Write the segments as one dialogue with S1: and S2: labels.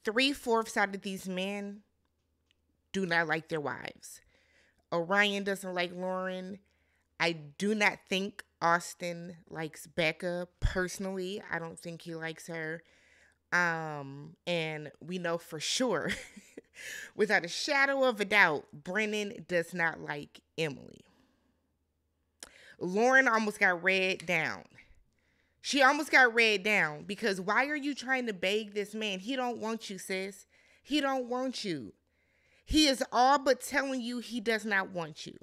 S1: 3/4 out of these men do not like their wives. Orion doesn't like Lauren. I do not think Austin likes Becca personally. I don't think he likes her. And we know for sure, without a shadow of a doubt, Brennan does not like Emily. Lauren almost got read down. She almost got read down because why are you trying to beg this man? He don't want you, sis. He don't want you. He is all but telling you he does not want you.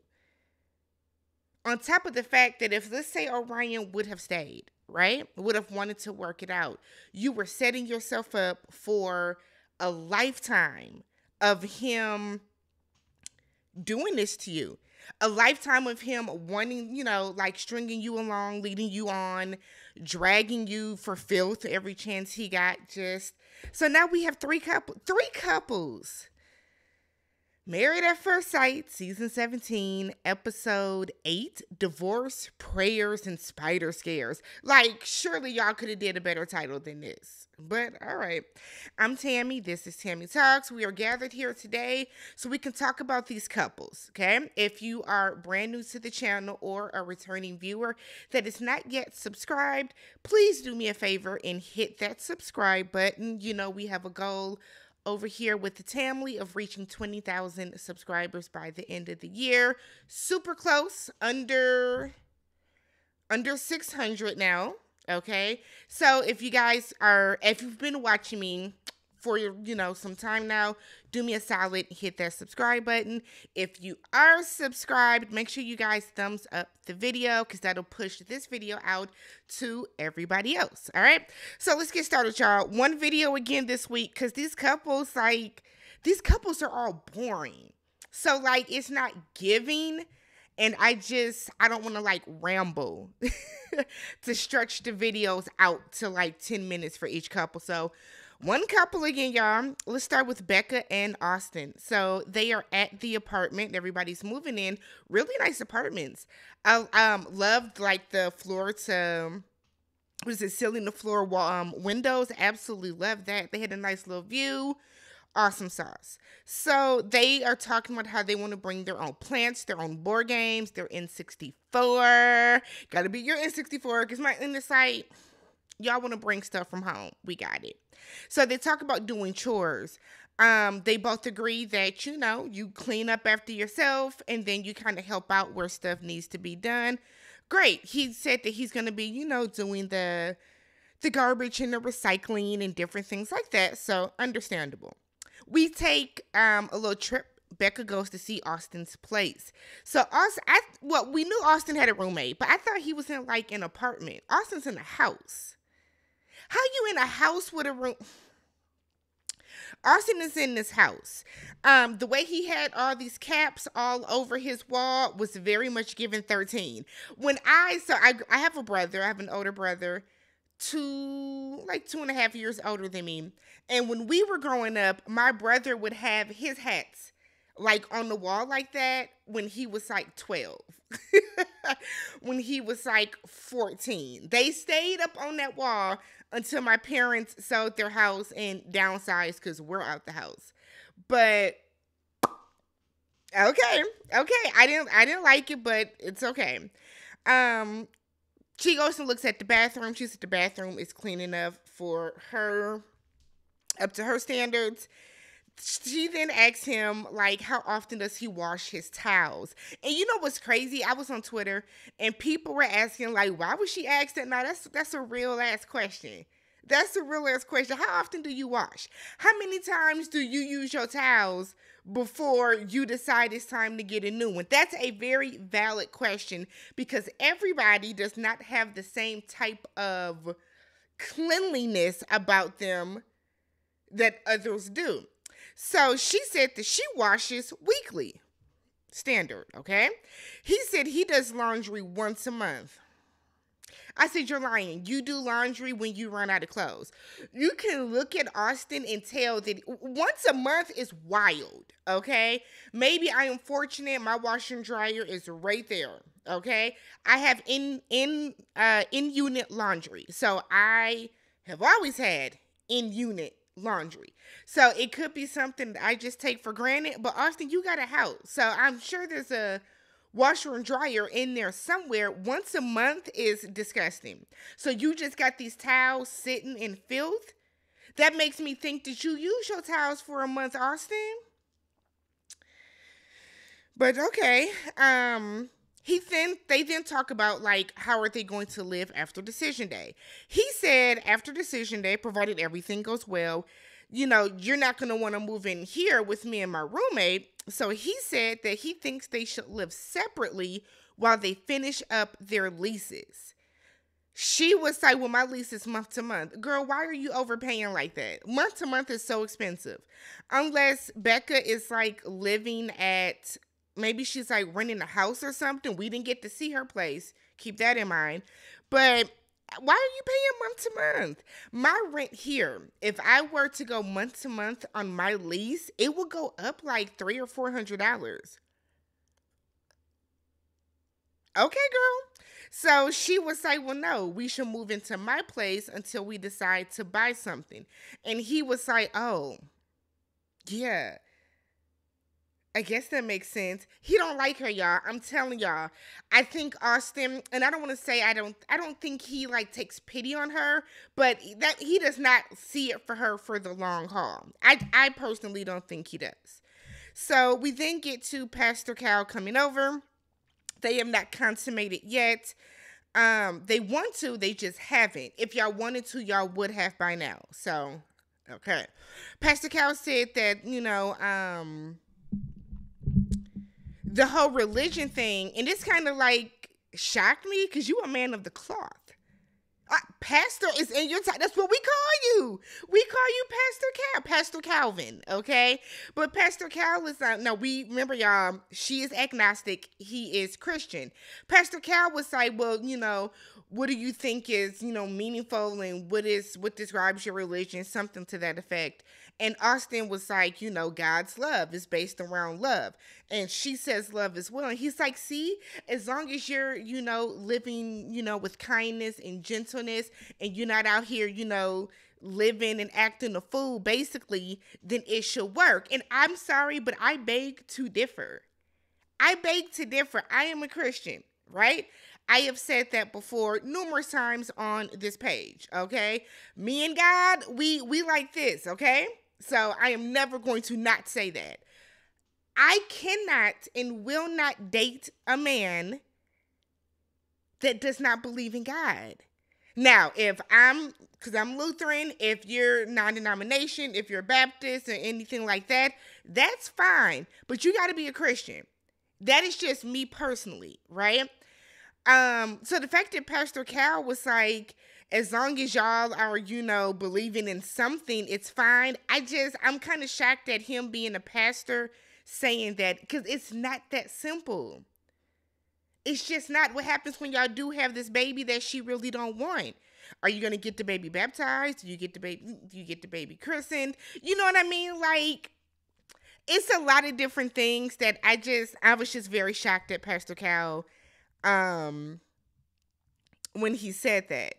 S1: On top of the fact that if, let's say, Orion would have stayed, right? Would have wanted to work it out. You were setting yourself up for a lifetime of him doing this to you. A lifetime of him wanting, like stringing you along, leading you on, dragging you for filth every chance he got. So now we have three couples. Married at First Sight, season 17, episode 8, Divorce, Prayers, and Spider Scares. Like, surely y'all could have did a better title than this. But, all right. I'm Tammy. This is Tammy Talks. We are gathered here today so we can talk about these couples, okay? If you are brand new to the channel or a returning viewer that is not yet subscribed, please do me a favor and hit that subscribe button. We have a goal over here with the Tammy of reaching 20,000 subscribers by the end of the year. Super close, under 600 now, okay? So if you've been watching me for, some time now, do me a solid, hit that subscribe button. If you are subscribed, make sure you guys thumbs up the video because that'll push this video out to everybody else, all right? So let's get started, y'all. One video again this week because these couples are all boring. So, it's not giving, and I don't want to, ramble to stretch the videos out to, 10 minutes for each couple. So, one couple again, y'all. Let's start with Becca and Austin. So they are at the apartment. Everybody's moving in. Really nice apartments. I loved the floor to ceiling to floor wall windows. Absolutely loved that. They had a nice little view. Awesome sauce. So they are talking about how they want to bring their own plants, their own board games, their N64. Got to be your N64 because my site. Y'all want to bring stuff from home. We got it. So they talk about doing chores. They both agree that, you clean up after yourself and then you kind of help out where stuff needs to be done. Great. He said that he's going to be, doing the garbage and the recycling and different things like that. So understandable. We take a little trip. Becca goes to see Austin's place. So we knew Austin had a roommate, but I thought he was in an apartment. Austin's in a house. How you in a house with a room? Austin is in this house. The way he had all these caps all over his wall was very much given 13. I have a brother. I have an older brother, 2.5 years older than me. And when we were growing up, my brother would have his hats on the wall like that when he was 12. When he was 14. They stayed up on that wall until my parents sold their house and downsized because we're out the house. But okay. I didn't like it, but it's okay. She goes and looks at the bathroom. She said the bathroom is clean enough for her, up to her standards. She then asks him, how often does he wash his towels? And you know what's crazy? I was on Twitter, and people were asking, why would she ask that? Now, that's a real-ass question. That's a real-ass question. How often do you wash? How many times do you use your towels before you decide it's time to get a new one? That's a very valid question because everybody does not have the same type of cleanliness about them that others do. So she said that she washes weekly. Standard, okay? He said he does laundry once a month. I said, you're lying. You do laundry when you run out of clothes. You can look at Austin and tell that once a month is wild, okay? Maybe I am fortunate. My washer and dryer is right there, okay? I have in-unit laundry. So I have always had in-unit laundry. So it could be something that I just take for granted. But Austin, you got a house. So I'm sure there's a washer and dryer in there somewhere. Once a month is disgusting. So you just got these towels sitting in filth? That makes me think that you use your towels for a month, Austin. But okay. They then talk about like how are they going to live after decision day. He said after decision day, provided everything goes well, you're not gonna want to move in here with me and my roommate. So he said that he thinks they should live separately while they finish up their leases. She was like, well, my lease is month to month. Girl, why are you overpaying like that? Month to month is so expensive. Unless Becca is like living at, maybe she's like renting a house or something. We didn't get to see her place. Keep that in mind. But why are you paying month to month? My rent here, if I were to go month to month on my lease, it would go up like $300 or $400. Okay, girl. So she was like, well, no, we should move into my place until we decide to buy something. And he was like, oh, yeah, I guess that makes sense. He don't like her, y'all. I'm telling y'all. I think Austin, and I don't want to say I don't think he like takes pity on her, but that he does not see it for her for the long haul. I personally don't think he does. So we then get to Pastor Cal coming over. They have not consummated yet. They want to, they just haven't. If y'all wanted to, y'all would have by now. So, okay. Pastor Cal said that, the whole religion thing, and this kind of like shocked me because you a man of the cloth. Pastor is in your time. That's what we call you. We call you Pastor Calvin, okay? But Pastor Cal is no. We remember y'all. She is agnostic. He is Christian. Pastor Cal was like, well, what do you think is meaningful and what describes your religion, something to that effect. And Austin was like, God's love is based around love. And she says love as well. And he's like, see, as long as you're, living, with kindness and gentleness and you're not out here, living and acting a fool, basically, then it should work. And I'm sorry, but I beg to differ. I am a Christian, right? I have said that before numerous times on this page, okay? Me and God, we like this, okay? So I am never going to not say that. I cannot and will not date a man that does not believe in God. Now, because I'm Lutheran, if you're non-denomination, if you're Baptist or anything like that, that's fine. But you got to be a Christian. That is just me personally, right? So the fact that Pastor Cal was like, as long as y'all are, believing in something, it's fine. I'm kind of shocked at him being a pastor saying that because it's not that simple. It's just not. What happens when y'all do have this baby that she really don't want? Are you going to get the baby baptized? Do you get the baby christened? You know what I mean? Like, it's a lot of different things that I was just very shocked at Pastor Cal when he said that.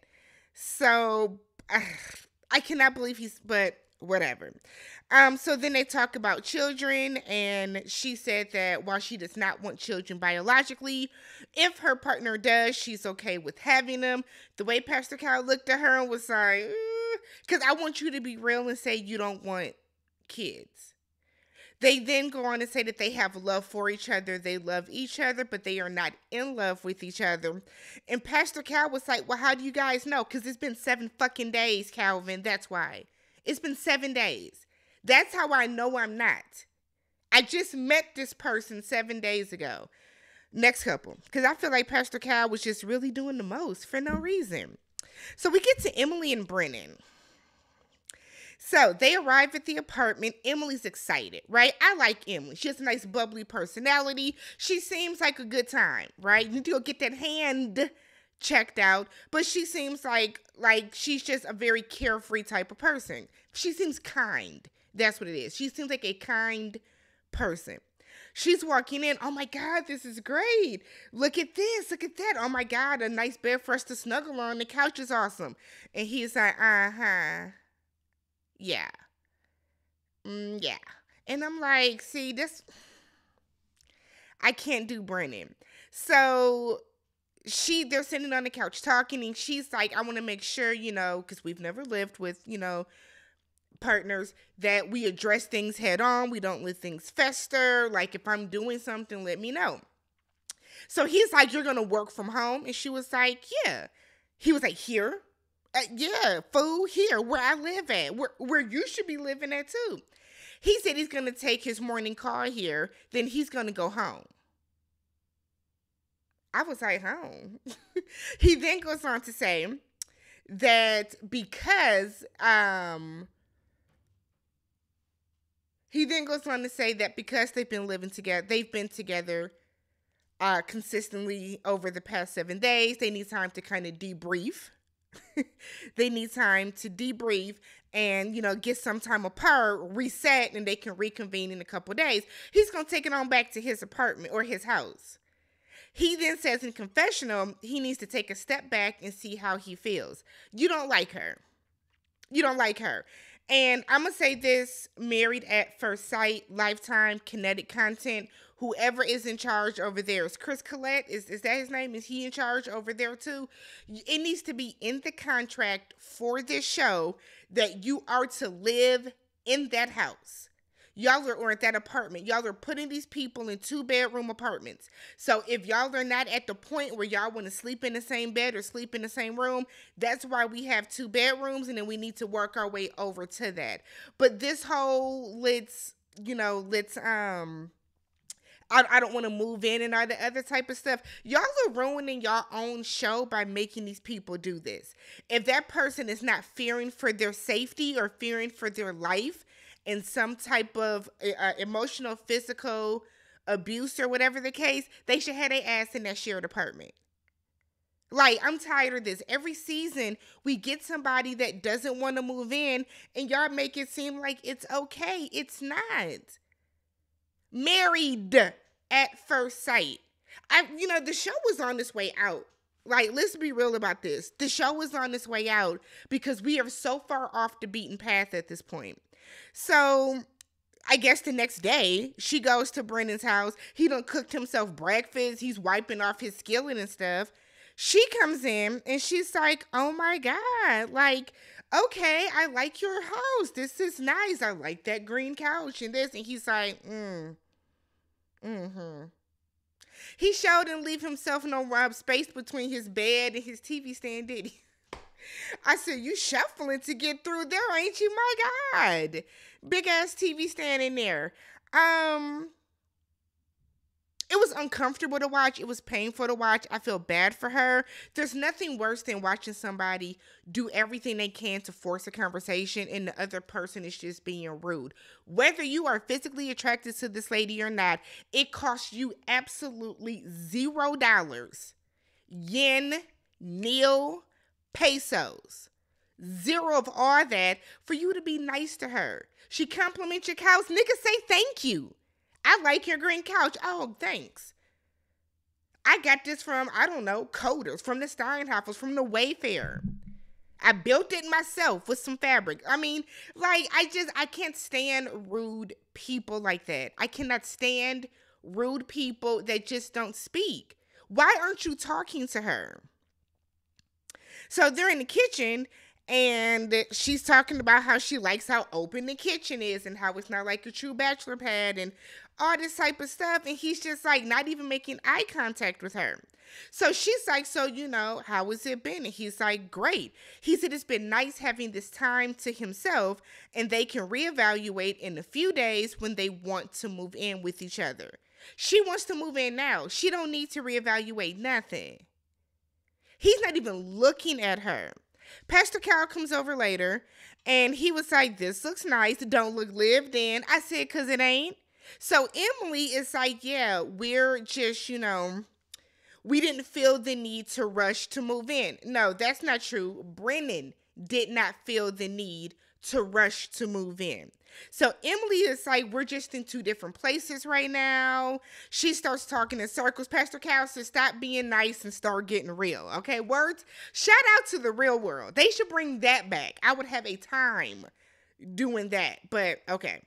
S1: So I cannot believe but whatever. So then they talk about children, and she said that while she does not want children biologically, if her partner does, she's okay with having them. The way Pastor Cal looked at her and was like, because I want you to be real and say you don't want kids. They then go on to say that they have love for each other. They love each other, but they are not in love with each other. And Pastor Cal was like, well, how do you guys know? Because it's been 7 fucking days, Calvin. That's why. It's been 7 days. That's how I know I'm not. I just met this person 7 days ago. Next couple. Because I feel like Pastor Cal was just really doing the most for no reason. So we get to Emily and Brennan. So they arrive at the apartment. Emily's excited, right? I like Emily. She has a nice bubbly personality. She seems like a good time, right? You need to go get that hand checked out. But she seems like she's just a very carefree type of person. She seems kind. That's what it is. She seems like a kind person. She's walking in. Oh my God, this is great. Look at this. Look at that. Oh my God, a nice bed for us to snuggle on. The couch is awesome. And he's like, yeah. Yeah. And I'm like, see, I can't do Brennan. So they're sitting on the couch talking, and she's like, I want to make sure, because we've never lived with, partners, that we address things head on. We don't let things fester. Like, if I'm doing something, let me know. So he's like, you're going to work from home? And she was like, yeah. He was like, here? Yeah, fool, here, where I live at, where you should be living at too. He said he's going to take his morning car here, then he's going to go home. I was like, home. He then goes on to say that because they've been together consistently over the past 7 days, they need time to kind of debrief. They need time to debrief and, get some time apart, reset, and they can reconvene in a couple days. He's going to take it on back to his apartment or his house. He then says in confessional, he needs to take a step back and see how he feels. You don't like her. And I'm going to say this, Married at First Sight, Lifetime, Kinetic Content, whoever is in charge over there is Chris Collette. Is that his name? Is he in charge over there too? It needs to be in the contract for this show that you are to live in that house. Y'all are, or at that apartment. Y'all are putting these people in 2-bedroom apartments. So if y'all are not at the point where y'all want to sleep in the same bed or sleep in the same room, that's why we have 2 bedrooms, and then we need to work our way over to that. But this whole I don't want to move in and all the other type of stuff. Y'all are ruining your own show by making these people do this. If that person is not fearing for their safety or fearing for their life in some type of emotional, physical abuse or whatever the case, they should have their ass in that shared apartment. Like, I'm tired of this. Every season, we get somebody that doesn't want to move in, and y'all make it seem like it's okay. It's not. Married at First Sight. The show was on its way out. Like, let's be real about this. The show was on its way out because we are so far off the beaten path at this point. So, I guess the next day, she goes to Brennan's house. He done cooked himself breakfast. He's wiping off his skillet and stuff. She comes in, and she's like, oh my God, like, okay, I like your house. This is nice. I like that green couch and this. And he's like, He showed and leave himself no space between his bed and his TV stand, did he? I said, you shuffling to get through there, ain't you? My God. Big ass TV stand in there. It was uncomfortable to watch. It was painful to watch. I feel bad for her. There's nothing worse than watching somebody do everything they can to force a conversation and the other person is just being rude. Whether you are physically attracted to this lady or not, it costs you absolutely $0. Yen, nil, pesos. Zero of all that for you to be nice to her. She compliments your couch. Nigga, say thank you. I like your green couch. Oh, thanks. I got this from, I don't know, Coders, from the Steinhoffers, from the Wayfair. I built it myself with some fabric. I mean, like, I can't stand rude people like that. I cannot stand rude people that just don't speak. Why aren't you talking to her? So they're in the kitchen, and she's talking about how she likes how open the kitchen is and how it's not like a true bachelor pad and all this type of stuff. And he's just like not even making eye contact with her. So she's like, so, how has it been? And he's like, great. He said, it's been nice having this time to himself, and they can reevaluate in a few days when they want to move in with each other. She wants to move in now. She don't need to reevaluate nothing. He's not even looking at her. Pastor Cal comes over later, and he was like, this looks nice. Don't look lived in. I said, because it ain't. So Emily is like, yeah, we're just, we didn't feel the need to rush to move in. No, that's not true. Brennan did not feel the need to rush to move in. So Emily is like, we're just in 2 different places right now. She starts talking in circles. Pastor Cal says, stop being nice and start getting real. Okay, words? Shout out to the real world. They should bring that back. I would have a time doing that, but okay.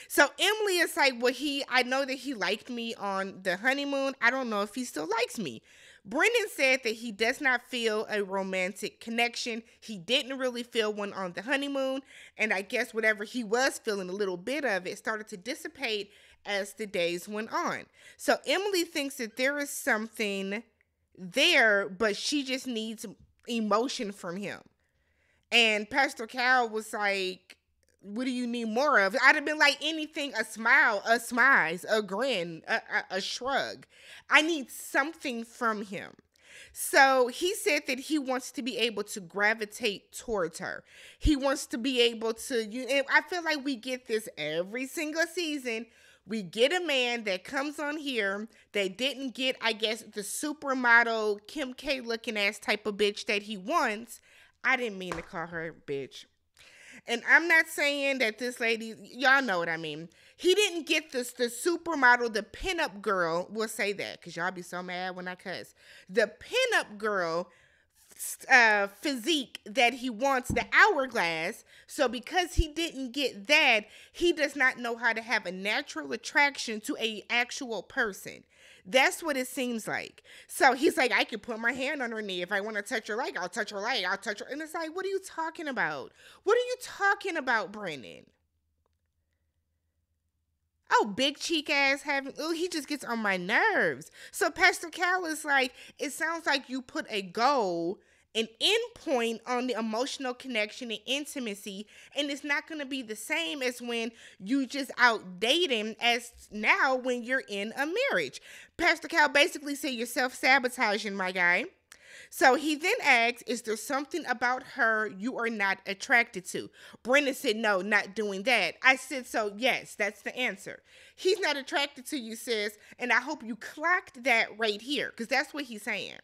S1: So Emily is like, well, I know that he liked me on the honeymoon. I don't know if he still likes me. Brendan said that he does not feel a romantic connection. He didn't really feel one on the honeymoon. And I guess whatever he was feeling, a little bit of it started to dissipate as the days went on. So Emily thinks that there is something there, but she just needs emotion from him. And Pastor Cal was like, what do you need more of? I'd have been like anything, a smile, a smize, a grin, a shrug. I need something from him. So he said that he wants to be able to gravitate towards her. He wants to be able to, and I feel like we get this every single season. We get a man that comes on here that didn't get, I guess, the supermodel Kim K looking ass type of bitch that he wants. I didn't mean to call her a bitch. And I'm not saying that this lady, y'all know what I mean. He didn't get the supermodel, the pinup girl, we'll say that, because y'all be so mad when I cuss. The pinup girl physique that he wants, the hourglass. So because he didn't get that, he does not know how to have a natural attraction to a actual person. That's what it seems like. So he's like, I can put my hand on her knee. If I want to touch her leg, I'll touch her leg. I'll touch her. And it's like, what are you talking about? What are you talking about, Brennan? Oh, big cheek ass having, oh, he just gets on my nerves. So Pastor Cal is like, it sounds like you put a goal, an endpoint on the emotional connection and intimacy, and it's not going to be the same as when you just out dating as now when you're in a marriage. Pastor Cal basically said you're self-sabotaging, my guy. So he then asks, is there something about her you are not attracted to? Brendan said, no, not doing that. I said, so yes, that's the answer. He's not attracted to you, sis, and I hope you clocked that right here, because that's what he's saying.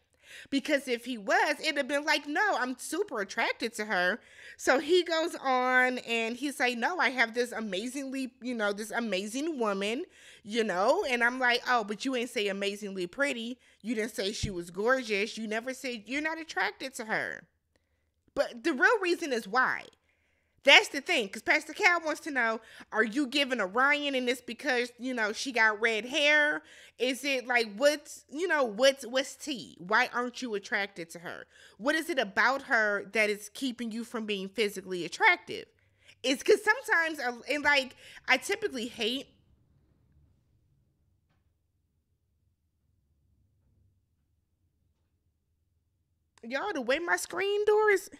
S1: Because if he was, it'd have been like, no, I'm super attracted to her. So he goes on and he's like, no, I have this amazingly, this amazing woman, and I'm like, oh, but you ain't say amazingly pretty. You didn't say she was gorgeous. You never said you're not attracted to her. But the real reason is why. That's the thing, because Pastor Cal wants to know, are you giving a Ryan and it's because, she got red hair? Is it like, what's tea? Why aren't you attracted to her? What is it about her that is keeping you from being physically attractive? It's because sometimes, and like, I typically hate, y'all, the way my screen door is...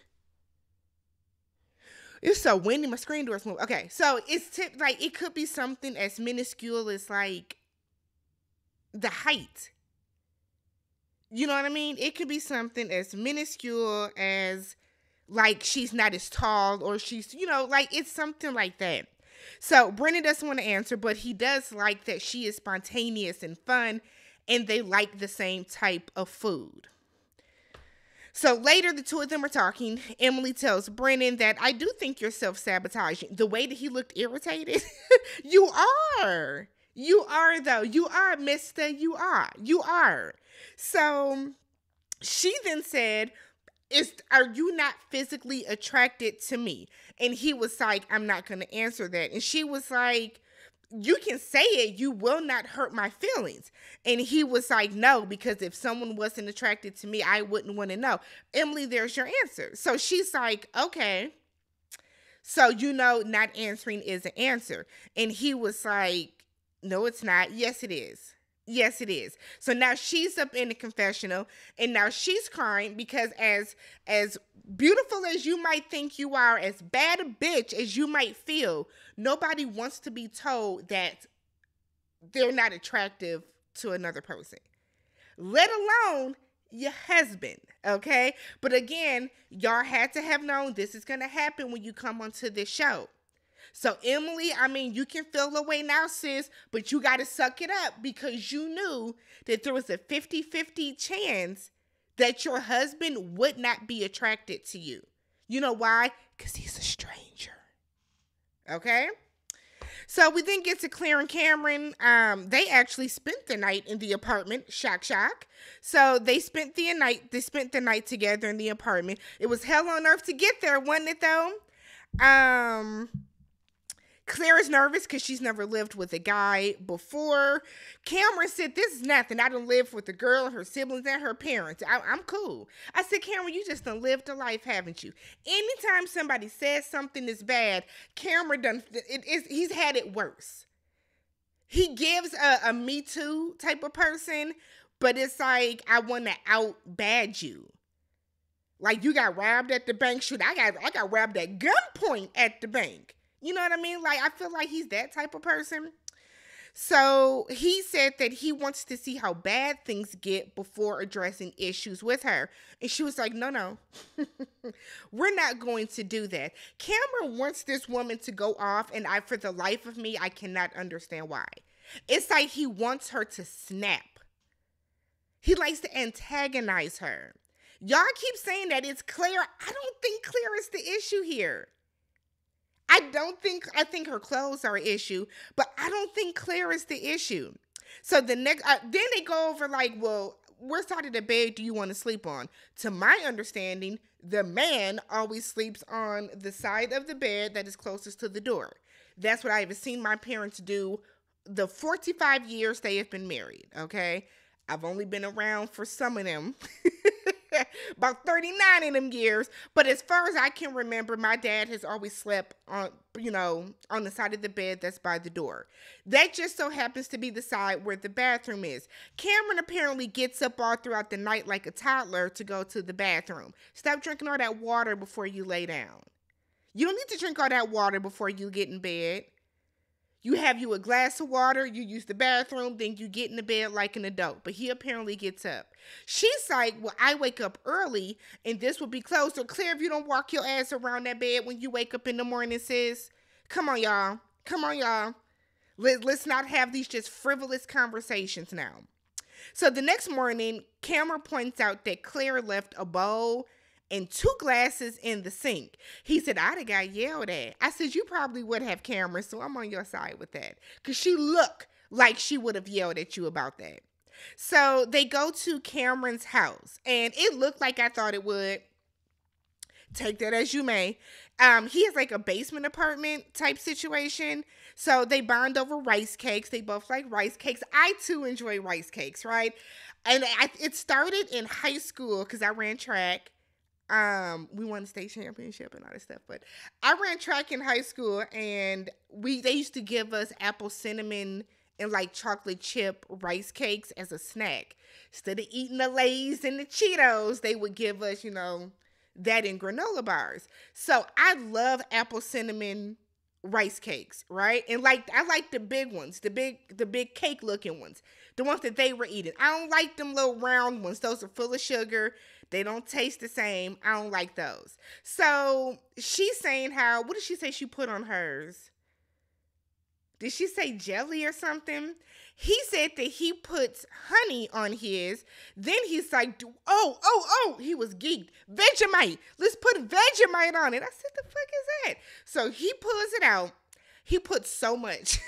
S1: It's so windy, my screen doors move. Okay, so it's like it could be something as minuscule as like the height. You know what I mean? It could be something as minuscule as like she's not as tall or she's, like it's something like that. So Brendan doesn't want to answer, but he does like that she is spontaneous and fun and they like the same type of food. So later, the two of them are talking. Emily tells Brennan that I do think you're self-sabotaging. The way that he looked irritated, you are. You are, though. You are, mister. You are. You are. So she then said, are you not physically attracted to me? And he was like, I'm not going to answer that. And she was like, you can say it, you will not hurt my feelings. And he was like, no, because if someone wasn't attracted to me, I wouldn't want to know. Emily, there's your answer. So she's like, okay. So, not answering is an answer. And he was like, no, it's not. Yes, it is. Yes, it is. So now she's up in the confessional and now she's crying because as beautiful as you might think you are, as bad a bitch as you might feel, nobody wants to be told that they're not attractive to another person, let alone your husband, okay? But again, y'all had to have known this is going to happen when you come onto this show. So Emily, you can feel away now, sis, but you got to suck it up because you knew that there was a 50-50 chance that your husband would not be attracted to you. You know why? Because he's a stranger. Okay? So we then get to Claire and Cameron. They actually spent the night in the apartment. Shock, shock. So they spent the night together in the apartment. It was hell on earth to get there, wasn't it though? Claire is nervous because she's never lived with a guy before. Cameron said, this is nothing. I done lived with a girl, her siblings, and her parents. I'm cool. I said, Cameron, you just done lived a life, haven't you? Anytime somebody says something is bad, Cameron he's had it worse. He gives a Me Too type of person, but it's like, I want to out bad you. Like, you got robbed at the bank. Shoot, I got robbed at gunpoint at the bank. You know what I mean? Like, I feel like he's that type of person. So he said that he wants to see how bad things get before addressing issues with her. And she was like, no, we're not going to do that. Cameron wants this woman to go off, and for the life of me, I cannot understand why. It's like he wants her to snap. He likes to antagonize her. Y'all keep saying that it's Claire. I don't think Claire is the issue here. I think her clothes are an issue, but I don't think Claire is the issue. So then they go over like, well, what side of the bed do you want to sleep on? To my understanding, the man always sleeps on the side of the bed that is closest to the door. That's what I have seen my parents do the 45 years they have been married, okay? I've only been around for some of them. About 39 of them years. But as far as I can remember, my dad has always slept on the side of the bed that's by the door. That just so happens to be the side where the bathroom is. Cameron apparently gets up all throughout the night like a toddler to go to the bathroom. Stop drinking all that water before you lay down. You don't need to drink all that water before you get in bed. You have a glass of water, you use the bathroom, then you get in the bed like an adult. But he apparently gets up. She's like, well, I wake up early, and this will be closed. So, Claire, if you don't walk your ass around that bed when you wake up in the morning, sis, come on, y'all. Let's not have these just frivolous conversations now. So, the next morning, Cameron points out that Claire left a bowl and 2 glasses in the sink. He said, I'd have got yelled at. I said, you probably would have, Cameron, so I'm on your side with that. Because she looked like she would have yelled at you about that. So they go to Cameron's house, and it looked like I thought it would. Take that as you may. He has like a basement apartment type situation. So they bond over rice cakes. They both like rice cakes. I too enjoy rice cakes, right? And it started in high school because I ran track. We won the state championship and all this stuff, but I ran track in high school, and they used to give us apple cinnamon and like chocolate chip rice cakes as a snack. Instead of eating the Lay's and the Cheetos, they would give us, that in granola bars. So I love apple cinnamon rice cakes, right? And I like the big ones, the big cake looking ones, the ones that they were eating. I don't like them little round ones. Those are full of sugar. They don't taste the same. I don't like those. So she's saying what did she say she put on hers? Did she say jelly or something? He said that he puts honey on his. Then he's like, he was geeked. Vegemite. Let's put Vegemite on it. I said, the fuck is that? So he pulls it out. He puts so much.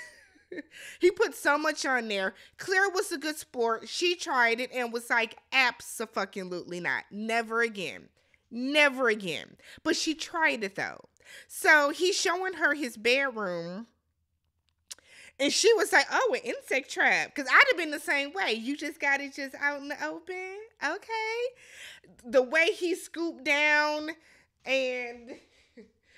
S1: He put so much on there. Claire was a good sport. She tried it and was like, abso-fucking-lutely not. Never again. Never again. But she tried it though. So he's showing her his bedroom. And she was like, oh, an insect trap. Because I'd have been the same way. You just got it just out in the open. Okay. The way he scooped down, and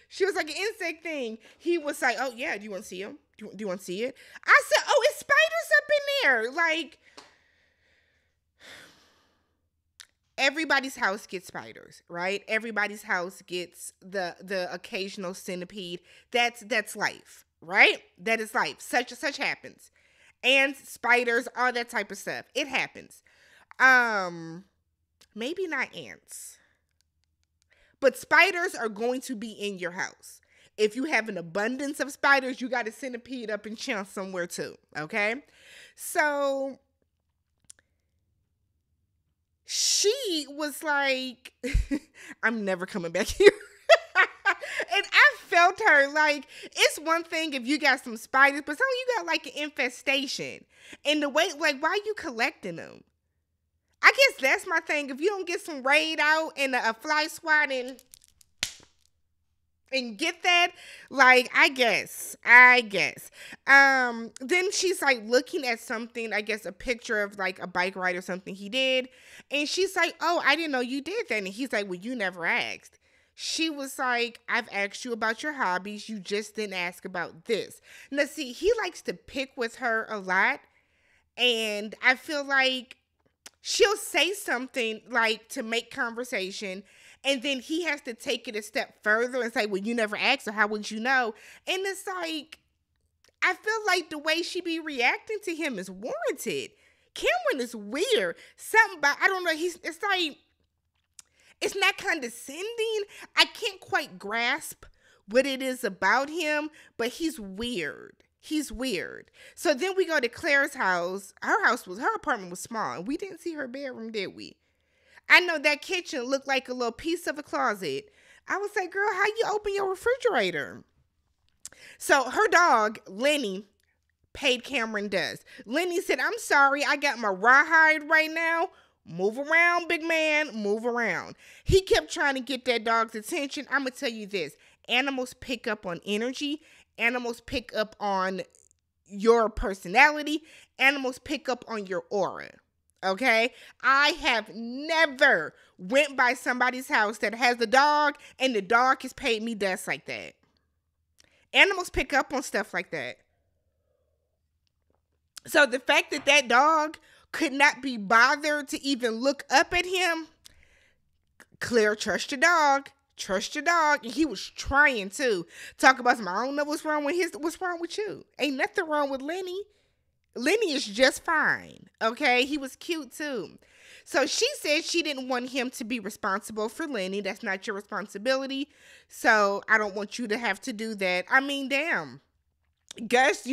S1: she was like, an insect thing. He was like, oh, yeah, do you want to see him? Do you want to see it? I said, oh, it's spiders up in there. Like, everybody's house gets spiders, right? Everybody's house gets the occasional centipede. That's life. Right? That is life. Such happens. Ants, spiders, all that type of stuff. It happens. Maybe not ants. But spiders are going to be in your house. If you have an abundance of spiders, you got a centipede up in chance somewhere too. Okay? So she was like, I'm never coming back here. And I felt her, like, it's one thing if you got some spiders, but some of you got like an infestation. And the way, like, why are you collecting them? I guess that's my thing. If you don't get some raid out and a fly swatting, And get that? Like, I guess. Then she's like looking at something, I guess a picture of like a bike ride or something he did. And she's like, oh, I didn't know you did that. And he's like, well, you never asked. She was like, I've asked you about your hobbies. You just didn't ask about this. Now, see, he likes to pick with her a lot. And I feel like she'll say something like to make conversation, and then he has to take it a step further and say, well, you never asked, so how would you know? And it's like, I feel like the way she be reacting to him is warranted. Cameron is weird. Something about, I don't know, it's like, it's not condescending. I can't quite grasp what it is about him, but he's weird. He's weird. So then we go to Claire's house. Her apartment was small, and we didn't see her bedroom, did we? I know that kitchen looked like a little piece of a closet. I was like, girl, how you open your refrigerator? So her dog, Lenny, paid Cameron dust. Lenny said, I'm sorry, I got my rawhide right now. Move around, big man, move around. He kept trying to get that dog's attention. I'm going to tell you this. Animals pick up on energy. Animals pick up on your personality. Animals pick up on your aura. Okay? I have never went by somebody's house that has a dog and the dog has paid me dust like that. Animals pick up on stuff like that. So the fact that that dog could not be bothered to even look up at him, Claire, trust your dog. Trust your dog. And he was trying to talk about something. I don't know what's wrong with you. Ain't nothing wrong with Lenny. Lenny is just fine. Okay? He was cute too. So she said she didn't want him to be responsible for Lenny. That's not your responsibility. So I don't want you to have to do that. I mean, damn. Gus,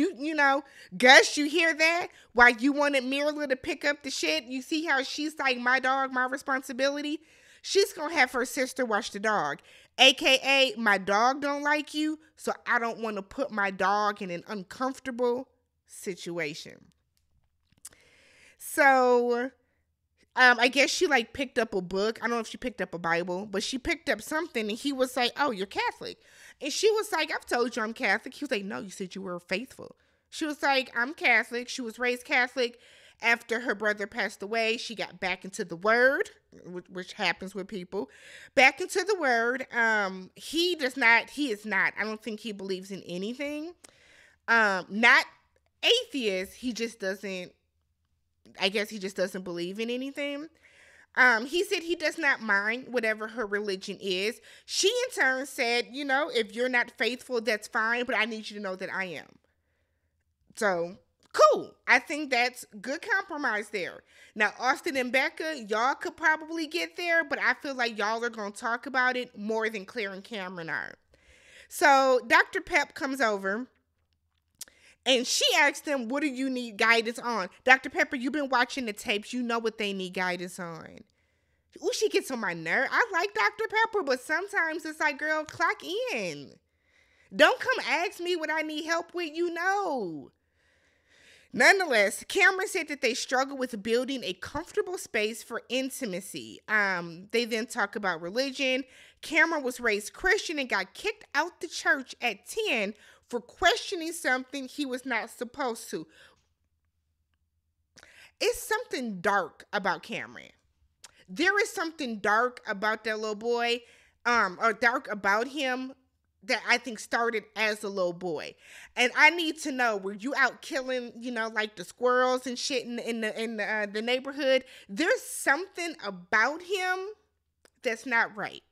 S1: Gus, you hear that? Why you wanted Mirla to pick up the shit? You see how she's like, my dog, my responsibility? She's going to have her sister watch the dog. AKA, my dog don't like you, so I don't want to put my dog in an uncomfortable situation. So, I guess she like picked up a book. I don't know if she picked up a Bible, but she picked up something and he was like, oh, you're Catholic. And she was like, I've told you I'm Catholic. He was like, no, you said you were faithful. She was like, I'm Catholic. She was raised Catholic. After her brother passed away, she got back into the word, which happens with people. Back into the word. He is not. I don't think he believes in anything. Not atheist. He just doesn't, I guess he just doesn't believe in anything. He said he does not mind whatever her religion is. She in turn said, if you're not faithful, that's fine, but I need you to know that I am. So, cool. I think that's good compromise there. Now, Austin and Becca, y'all could probably get there, but I feel like y'all are going to talk about it more than Claire and Cameron are. So, Dr. Pep comes over. And she asked him, what do you need guidance on? Dr. Pepper, you've been watching the tapes. You know what they need guidance on. Ooh, she gets on my nerve. I like Dr. Pepper, but sometimes it's like, girl, clock in. Don't come ask me what I need help with, Nonetheless, Cameron said that they struggle with building a comfortable space for intimacy. They then talk about religion. Cameron was raised Christian and got kicked out the church at 10 for questioning something he was not supposed to. It's something dark about Cameron. There is something dark about that little boy, or dark about him that I think started as a little boy. And I need to know, were you out killing, like the squirrels and shit in the neighborhood? There's something about him that's not right.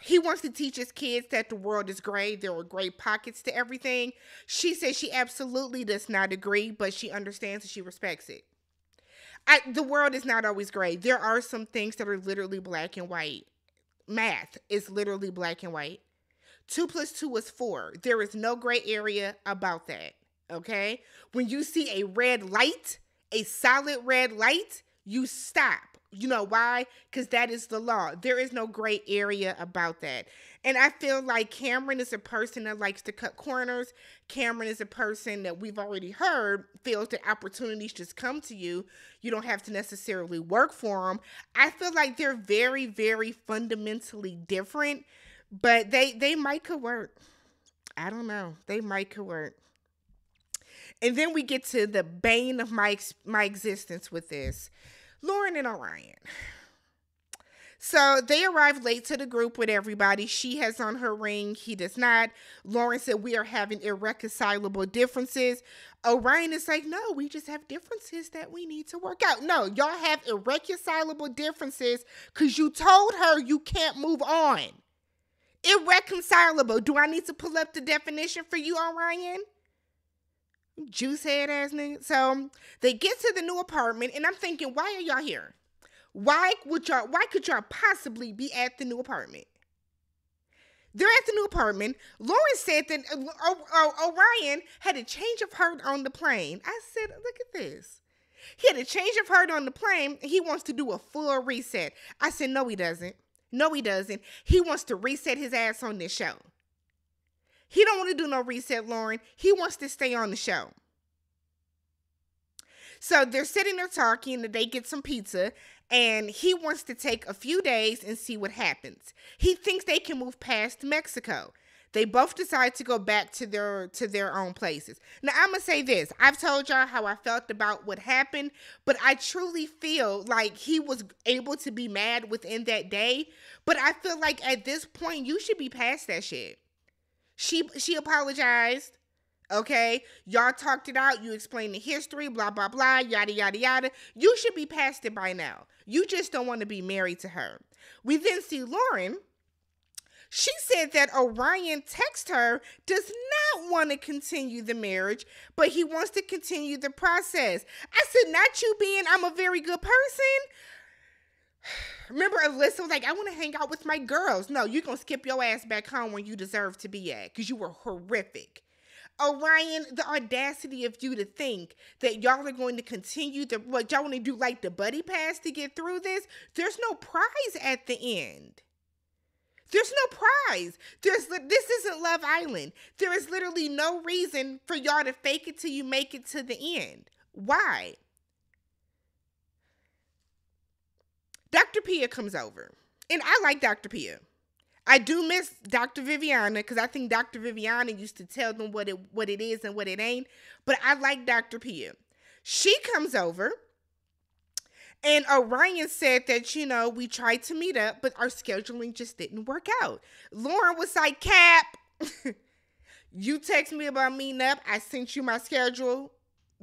S1: He wants to teach his kids that the world is gray. There are gray pockets to everything. She says she absolutely does not agree, but she understands and she respects it. The world is not always gray. There are some things that are literally black and white. Math is literally black and white. 2 + 2 is 4. There is no gray area about that. Okay? When you see a red light, a solid red light, you stop. You know why? Because that is the law. There is no gray area about that. And I feel like Cameron is a person that likes to cut corners. Cameron is a person that we've already heard feels that opportunities just come to you. You don't have to necessarily work for them. I feel like they're very, very fundamentally different, but they might could work. I don't know. They might could work. And then we get to the bane of my existence with this. Lauren and Orion. So they arrived late to the group with everybody. She has on her ring. He does not. Lauren said, we are having irreconcilable differences. Orion is like, no, we just have differences that we need to work out. No, y'all have irreconcilable differences because you told her you can't move on. Irreconcilable. Do I need to pull up the definition for you, Orion? Juice head ass nigga. So they get to the new apartment, and I'm thinking, why are y'all here? Why could y'all possibly be at the new apartment? They're at the new apartment. Lauren said that Orion had a change of heart on the plane. I said, look at this. He had a change of heart on the plane, and he wants to do a full reset. I said, no, he doesn't. No, he doesn't. He wants to reset his ass on this show. He don't want to do no reset, Lauren. He wants to stay on the show. So they're sitting there talking, and they get some pizza, and he wants to take a few days and see what happens. He thinks they can move past Mexico. They both decide to go back to their own places. Now, I'm going to say this. I've told y'all how I felt about what happened, but I truly feel like he was able to be mad within that day. But I feel like at this point, you should be past that shit. She apologized, okay? Y'all talked it out. You explained the history, blah, blah, blah, yada, yada, yada. You should be past it by now. You just don't want to be married to her. We then see Lauren. She said that Orion texted her, does not want to continue the marriage, but he wants to continue the process. I said, not you being, I'm a very good person. Remember, Alyssa was like, I want to hang out with my girls. No, you're going to skip your ass back home where you deserve to be at because you were horrific. Orion, the audacity of you to think that y'all are going to continue what y'all want to do, like the buddy pass to get through this. There's no prize at the end. There's no prize. This isn't Love Island. There is literally no reason for y'all to fake it till you make it to the end. Why? Dr. Pia comes over, and I like Dr. Pia. I do miss Dr. Viviana because I think Dr. Viviana used to tell them what it is and what it ain't, but I like Dr. Pia. She comes over, and Orion said that, we tried to meet up, but our scheduling just didn't work out. Lauren was like, Cap, you text me about meeting up. I sent you my schedule.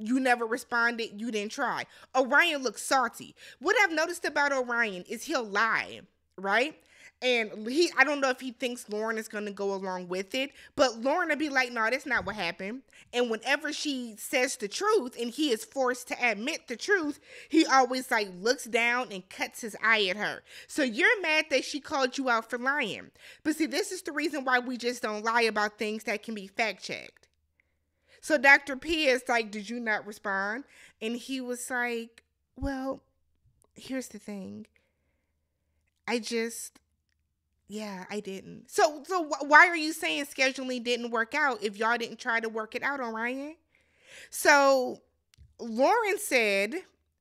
S1: You never responded. You didn't try. Orion looks salty. What I've noticed about Orion is he'll lie, right? And I don't know if he thinks Lauren is going to go along with it, but Lauren will be like, no, that's not what happened. And whenever she says the truth and he is forced to admit the truth, he always looks down and cuts his eye at her. So you're mad that she called you out for lying. But see, this is the reason why we just don't lie about things that can be fact checked. So Dr. P is like, did you not respond? And he was like, well, here's the thing. I didn't. So why are you saying scheduling didn't work out if y'all didn't try to work it out, Orion? So Lauren said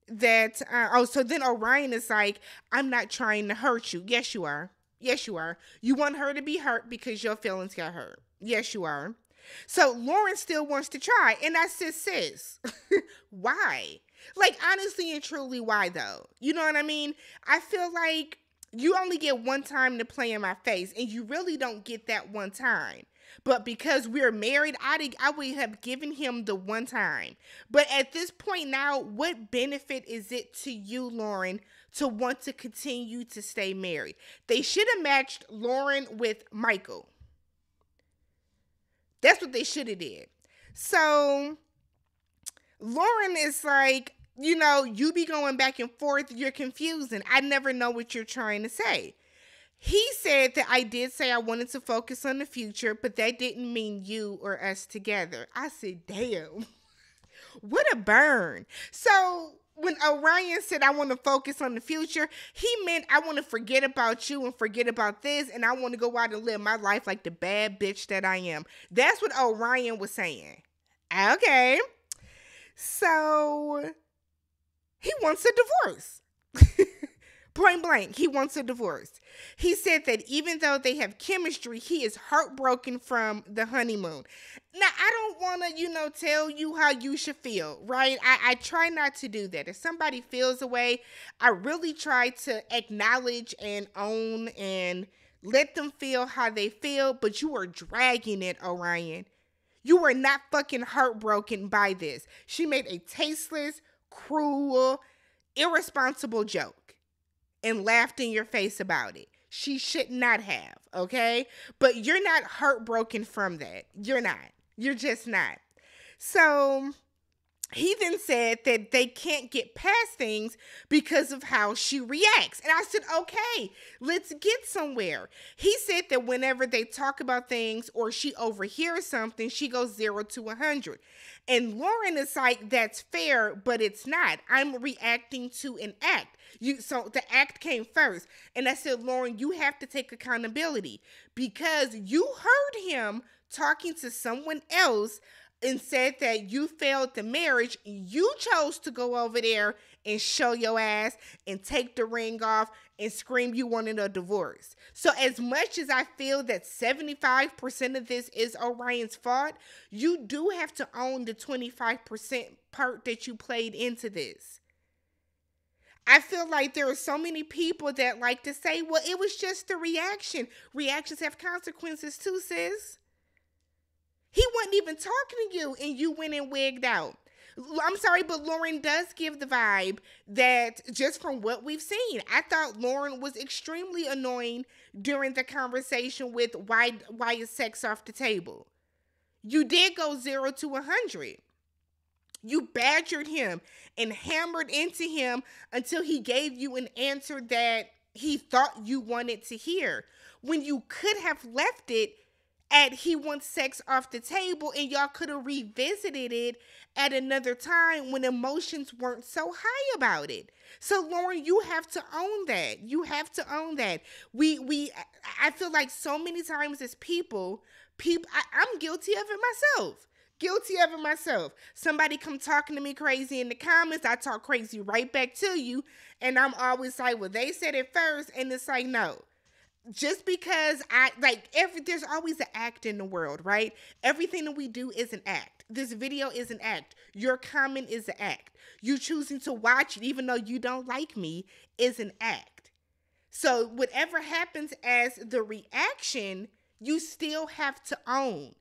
S1: that, so then Orion is like, I'm not trying to hurt you. Yes, you are. Yes, you are. You want her to be hurt because your feelings got hurt. Yes, you are. So Lauren still wants to try. And I said, sis, why? Honestly and truly, why though? You know what I mean? I feel like you only get one time to play in my face, and you really don't get that one time. But because we're married, I would have given him the one time. But at this point now, what benefit is it to you, Lauren, to want to continue to stay married? They should have matched Lauren with Michael. That's what they should have did. So Lauren is like, you be going back and forth. You're confusing. I never know what you're trying to say. He said that I did say I wanted to focus on the future, but that didn't mean you or us together. I said, damn, what a burn. So when Orion said, I want to focus on the future, he meant I want to forget about you and forget about this, and I want to go out and live my life like the bad bitch that I am. That's what Orion was saying. Okay. So, he wants a divorce. Point blank, he wants a divorce. He said that even though they have chemistry, he is heartbroken from the honeymoon. Now, I don't want to, tell you how you should feel, right? I try not to do that. If somebody feels a way, I really try to acknowledge and own and let them feel how they feel, but you are dragging it, Orion. You were not fucking heartbroken by this. She made a tasteless, cruel, irresponsible joke and laughed in your face about it. She should not have, okay? But you're not heartbroken from that. You're not. You're just not. So he then said that they can't get past things because of how she reacts. And I said, okay, let's get somewhere. He said that whenever they talk about things or she overhears something, she goes 0 to 100. And Lauren is like, that's fair, but it's not. I'm reacting to an act. So the act came first. And I said, Lauren, you have to take accountability because you heard him talking to someone else and said that you failed the marriage. You chose to go over there and show your ass and take the ring off and scream you wanted a divorce. So as much as I feel that 75% of this is Orion's fault, you do have to own the 25% part that you played into this. I feel like there are so many people that like to say, well, it was just the reaction. Reactions have consequences too, sis. He wasn't even talking to you and you went and wigged out. I'm sorry, but Lauren does give the vibe that just from what we've seen, I thought Lauren was extremely annoying during the conversation with why is sex off the table? You did go 0 to 100. You badgered him and hammered into him until he gave you an answer that he thought you wanted to hear. When you could have left it at he wants sex off the table and y'all could have revisited it at another time when emotions weren't so high about it. So Lauren, you have to own that. You have to own that. I feel like so many times as people, I'm guilty of it myself. Guilty of it myself. Somebody come talking to me crazy in the comments, I talk crazy right back to you. And I'm always like, well, they said it first. And it's like, no. Just because there's always an act in the world, right? Everything that we do is an act. This video is an act. Your comment is an act. You choosing to watch it, even though you don't like me, is an act. So whatever happens as the reaction, you still have to own.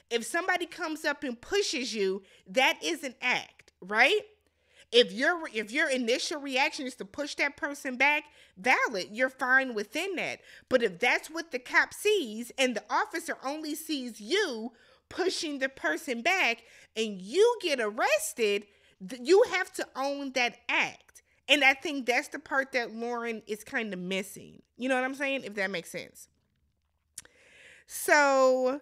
S1: If somebody comes up and pushes you, that is an act, right? If your initial reaction is to push that person back, valid, you're fine within that. But if that's what the cop sees and the officer only sees you pushing the person back and you get arrested, you have to own that act. And I think that's the part that Lauren is kind of missing. You know what I'm saying? If that makes sense. So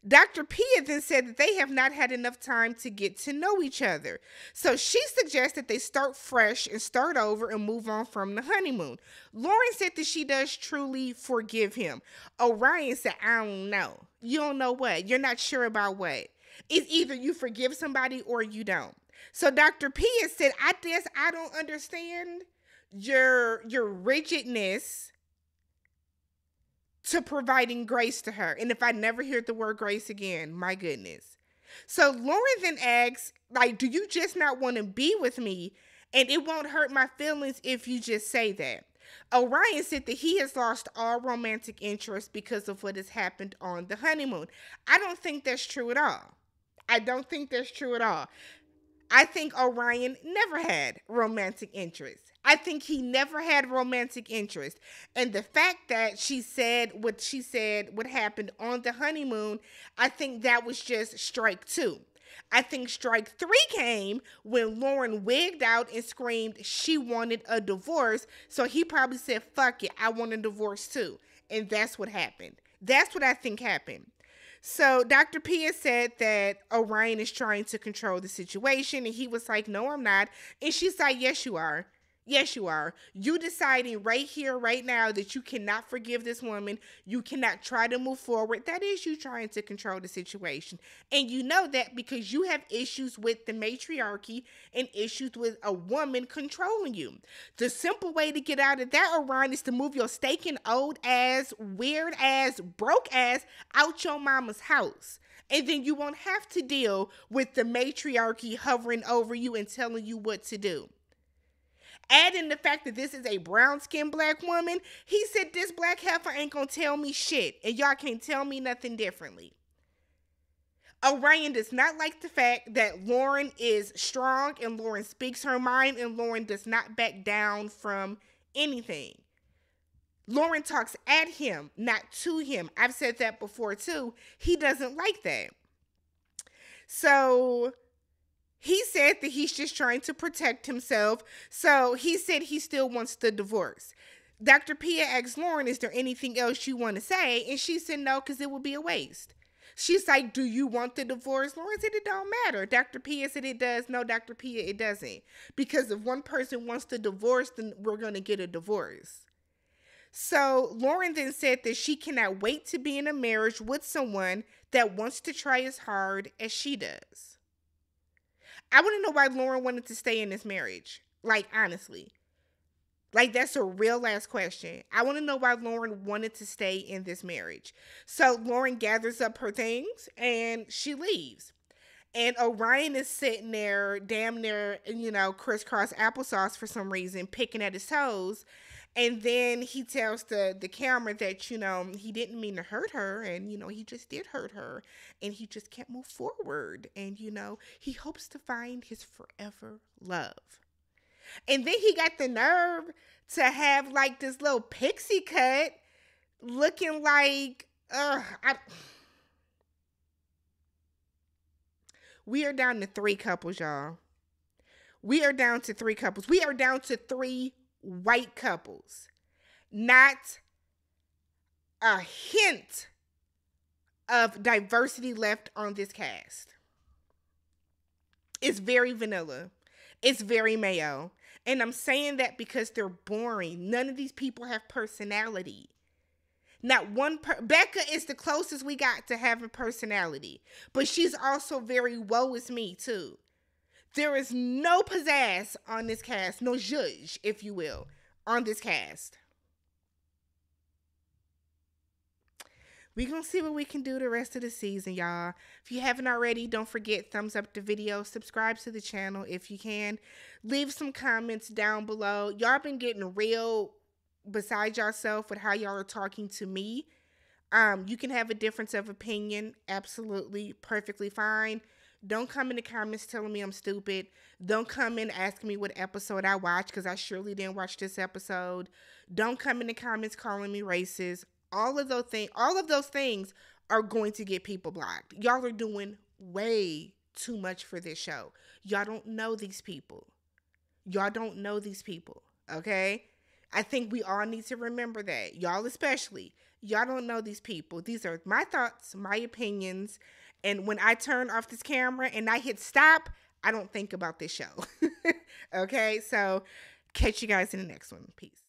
S1: Dr. Pia then said that they have not had enough time to get to know each other. So she suggested they start fresh and start over and move on from the honeymoon. Lauren said that she does truly forgive him. Orion said, I don't know. You don't know what? You're not sure about what? It's either you forgive somebody or you don't. So Dr. Pia said, I guess I don't understand your rigidness to providing grace to her. And if I never hear the word grace again, my goodness. So Lauren then asks, do you just not want to be with me? And it won't hurt my feelings if you just say that. Orion said that he has lost all romantic interest because of what has happened on the honeymoon. I don't think that's true at all. I don't think that's true at all. I think Orion never had romantic interest. I think he never had romantic interest. And the fact that she said what happened on the honeymoon, I think that was just strike 2. I think strike 3 came when Lauren wigged out and screamed she wanted a divorce. So he probably said, fuck it, I want a divorce too. And that's what happened. That's what I think happened. So Dr. Pia said that Orion is trying to control the situation, and he was like, "No, I'm not." And she's like, "Yes, you are. Yes, you are. You deciding right here, right now, that you cannot forgive this woman. You cannot try to move forward. That is you trying to control the situation. And you know that because you have issues with the matriarchy and issues with a woman controlling you. The simple way to get out of that, Orion, is to move your stinking old ass, weird ass, broke ass out your mama's house. And then you won't have to deal with the matriarchy hovering over you and telling you what to do." Add in the fact that this is a brown-skinned black woman, he said this black heifer ain't gonna tell me shit, and y'all can't tell me nothing differently. Orion does not like the fact that Lauren is strong and Lauren speaks her mind and Lauren does not back down from anything. Lauren talks at him, not to him. I've said that before too. He doesn't like that. So he said that he's just trying to protect himself. So he said he still wants the divorce. Dr. Pia asked Lauren, "Is there anything else you want to say?" And she said no, because it would be a waste. She's like, "Do you want the divorce?" Lauren said it don't matter. Dr. Pia said it does. No, Dr. Pia, it doesn't. Because if one person wants the divorce, then we're going to get a divorce. So Lauren then said that she cannot wait to be in a marriage with someone that wants to try as hard as she does. I want to know why Lauren wanted to stay in this marriage. Like, honestly. Like, that's a real ass question. I want to know why Lauren wanted to stay in this marriage. So Lauren gathers up her things and she leaves. And Orion is sitting there, damn near, crisscross applesauce for some reason, picking at his toes. And then he tells the camera that, he didn't mean to hurt her. And, he just did hurt her. And he just can't move forward. And, he hopes to find his forever love. And then he got the nerve to have, like, this little pixie cut looking like, we are down to 3 couples, y'all. We are down to 3 couples. We are down to 3 white couples. Not a hint of diversity left on this cast. It's very vanilla. It's very mayo. And I'm saying that because they're boring. None of these people have personality. Not one Becca is the closest we got to having personality. But she's also very woe is me too. There is no pizzazz on this cast. No zhuzh, if you will, on this cast. We're going to see what we can do the rest of the season, y'all. If you haven't already, don't forget, thumbs up the video. Subscribe to the channel if you can. Leave some comments down below. Y'all been getting real beside yourself with how y'all are talking to me. You can have a difference of opinion. Absolutely. Perfectly fine. Don't come in the comments telling me I'm stupid. Don't come in asking me what episode I watched, because I surely didn't watch this episode. Don't come in the comments calling me racist. All of those things are going to get people blocked. Y'all are doing way too much for this show. Y'all don't know these people. Y'all don't know these people, okay? I think we all need to remember that. Y'all especially. Y'all don't know these people. These are my thoughts, my opinions. And when I turn off this camera and I hit stop, I don't think about this show. Okay? So catch you guys in the next one. Peace.